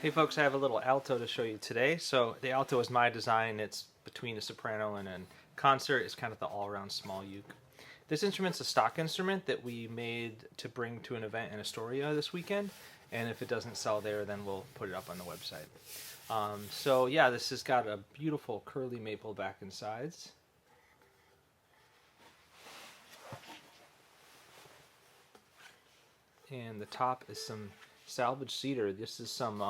Hey folks, I have a little alto to show you today. So the alto is my design. It's between a soprano and a concert. It's kind of the all-around small uke. This instrument's a stock instrument that we made to bring to an event in Astoria this weekend. And if it doesn't sell there, then we'll put it up on the website. So yeah, this has got a beautiful curly maple back and sides. And the top is some salvage cedar. This is some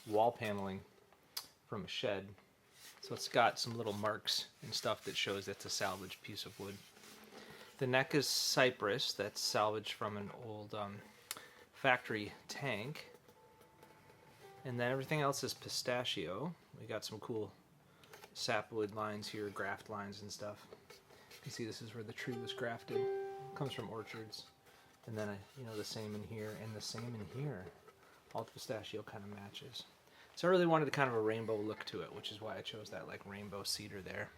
wall paneling from a shed. So it's got some little marks and stuff that shows it's a salvaged piece of wood. The neck is cypress. That's salvaged from an old factory tank. And then everything else is pistachio. We got some cool sapwood lines here, graft lines and stuff. You can see this is where the tree was grafted. It comes from orchards. And then, the same in here and the same in here. All the pistachio kind of matches. So I really wanted kind of a rainbow look to it, which is why I chose that like rainbow cedar there.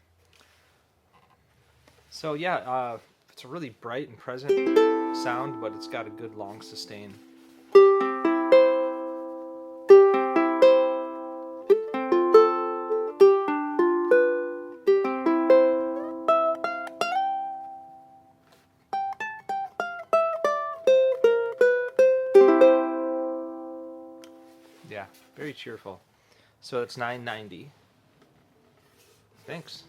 So yeah, it's a really bright and present sound, but it's got a good long sustain. Yeah, very cheerful. So it's $9.90. Thanks.